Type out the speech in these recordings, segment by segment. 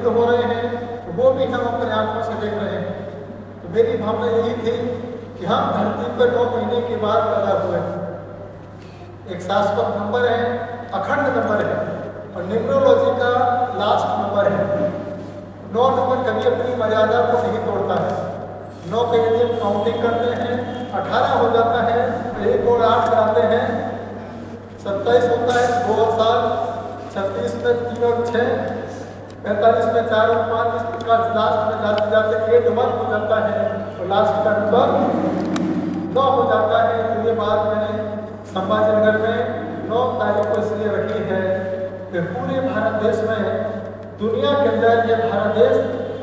युद्ध हो रहे हैं तो वो भी हम अपने आंखों से देख रहे हैं। तो मेरी भावना यही थी कि हम धरती पर 9 महीने के बाद पैदा हुए। एक शाश्वत नंबर है, अखंड नंबर है और न्यूमरोलॉजी का लास्ट नंबर है। 9 नंबर कभी अपनी मर्यादा को नहीं तोड़ता है। 9 के यदि हम काउंटिंग करते हैं 18 हो जाता है तो 1 और 8 कराते हैं 27 होता है 2 और 7, 36 में 3 और 6, 45 में 4 और 5, इस प्रकार लास्ट में जाते जाते 8 1 हो जाता है और लास्ट का नंबर 9 हो जाता है। तो ये बात मैंने संभाजी नगर में 9 तारीख को इसलिए रखी है कि पूरे भारत देश में, दुनिया के अंदर ये भारत देश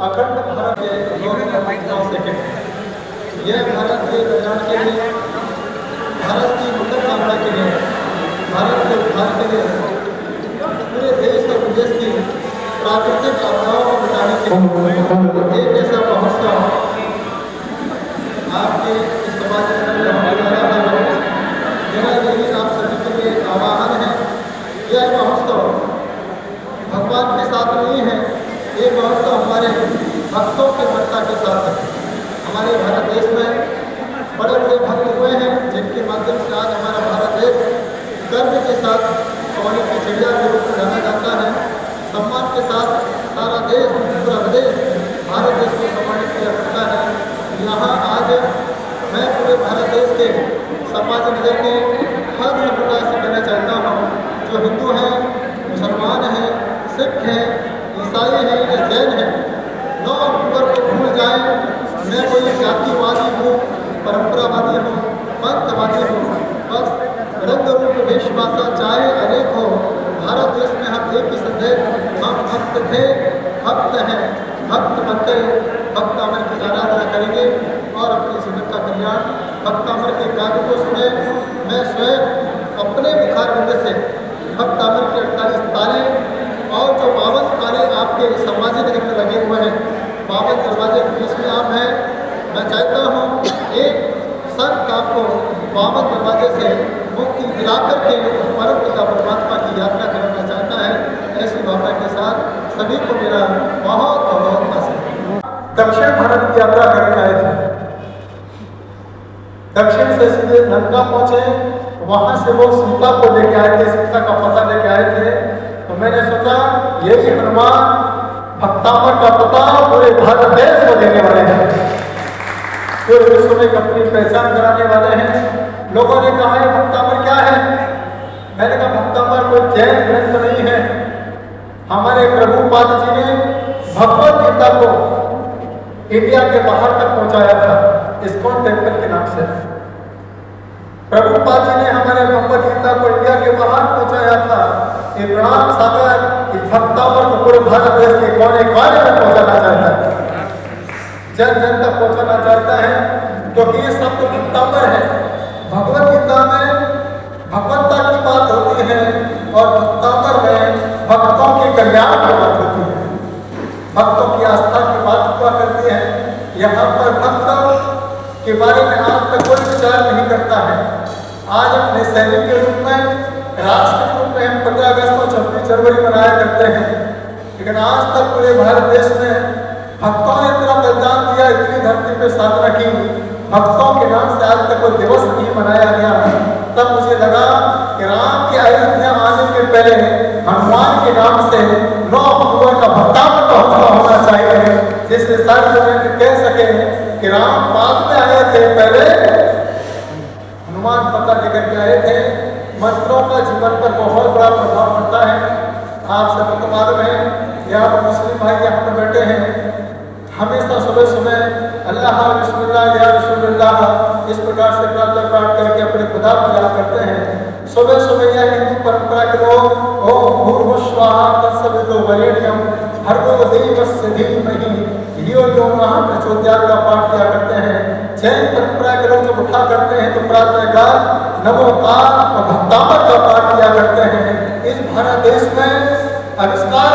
अखंड भारत है। यह भारत के कल्याण के लिए, भारत की मंगल कामना के लिए, भारत के उद्धार के लिए, पूरे देश और विदेश की प्राकृतिक आपदाओं को मिटाने के लिए एक ऐसा महोत्सव आपके इस समाज में मेरा यही आप सभी के लिए आह्वान है। यह महोत्सव भगवान के साथ नहीं है, ये महोत्सव हमारे भक्तों के ममता के साथ है। हमारे भारत देश में बड़े बड़े भक्त हुए हैं जिनके माध्यम से आज हमारा भारत देश गर्व के साथ सोने की चिड़िया के रूप में जाना जाता है। सम्मान के साथ सारा देश, पूरा विदेश भारत देश को सम्मानित किया करता है। यहाँ आज मैं पूरे भारत देश के संभाजी नगर के हर समुदाय से कहना चाहता हूँ, जो हिंदू हैं, मुसलमान हैं, सिख हैं, ईसाई हैं या जैन हैं, 9 अक्टूबर को भूल जाएं। मैं कोई जातिवादी हूँ, परंपरावादी हूँ, पंथवादी हूँ, बस रंग रूप वेशभाषा चाहे अनेक हो, भारत देश में हम एक ही संदेश, हम भक्त थे, भक्त हैं, भक्त बनते भक्त अमर की आराधना करेंगे और अपनी जीवन का कल्याण भक्त अमर के कार्य को सुने। मैं स्वयं अपने मुखारबिंद से भक्त अमर के 48 ताले और जो 52 ताले आपके संभाजी नगर में लगे हुए हैं, 52 दरवाजे के बीच में आप हैं। मैं चाहता हूँ एक संत आपको 52 दरवाजे से मुक्ति दिला करके परम पिता परमात्मा की यात्रा करना चाहता है। ऐसी भावना के साथ सभी को मेरा बहुत बहुत पसंद। दक्षिण भारत की यात्रा करने आए थे, दक्षिण से सीधे लंका पहुंचे, वहां से वो सीता को लेके आए थे, सीता का पता लेके आए थे। तो मैंने सोचा यही हनुमान भक्तामर का पता पूरे भारत देश को देने वाले हैं, पूरे विश्व में अपनी पहचान कराने वाले हैं। लोगों ने कहा है भक्तामर क्या है? मैंने कहा भक्तामर कोई जैन ग्रंथ नहीं है। हमारे प्रभुपाद जी ने भगवत गीता को इंडिया के बाहर तक पहुंचाया था, इस्कॉन टेम्पल के नाम से। प्रभुपाद जी ने हमारे भगवत गीता को इंडिया के बाहर पहुंचाया था। ये प्रणाम सागर इस भक्तामर को पूरे भारत देश के कोने कोने में पहुंचाना चाहता है, जन जन तक पहुंचाना चाहता है, क्योंकि ये शब्द भक्तामर है। भगवत गीता में भगवत्ता की बात होती है और भक्तामर में भक्तों के कल्याण की बात होती है, भक्तों की आस्था की बात हुआ करती है। यहाँ पर भक्त के बारे में आज तक कोई विचार नहीं करता है। आज अपने सैनिक के रूप में, राष्ट्र के रूप में हम 15 अगस्त को 26 जनवरी मनाया करते हैं, लेकिन आज तक पूरे भारत देश में भक्तों ने इतना बलिदान दिया, इतनी धरती पे साधना की, भक्तों के नाम से आज तक कोई दिवस नहीं मनाया गया। तब मुझे लगा कि राम के अयोध्या आने के पहले हनुमान के नाम से 9 अक्टूबर का भक्तामर महोत्सव होना चाहिए, जिससे सारे लोग कह सके कि राम बाद में आए थे, पहले हनुमान पता लेकर के आए थे। मंत्रों का जीवन पर बहुत बड़ा प्रभाव पड़ता है। आप सबको मालूम है, यहाँ पर मुस्लिम भाई यहाँ पर बैठे हैं, हमेशा सुबह सुबह अल्लाह बिस्मिल्लाह या बिस्मिल्लाह इस प्रकार से प्रार्थना पाठ करके अपने खुदा को याद करते हैं। सुबह सुबह यह हिंदू परंपरा के लोग ओम भूर्भुवस्वाहा तत्सवितुर्वरेण्यम भर्गो देवस्य धीमहि धियो यो नः प्रचोदयात् का पाठ किया करते हैं। जैन परंपरा के लोग जब उठा करते हैं तो प्रार्थना का नमोकार और भक्तामर का पाठ किया करते हैं। इस भारत देश में आविष्कार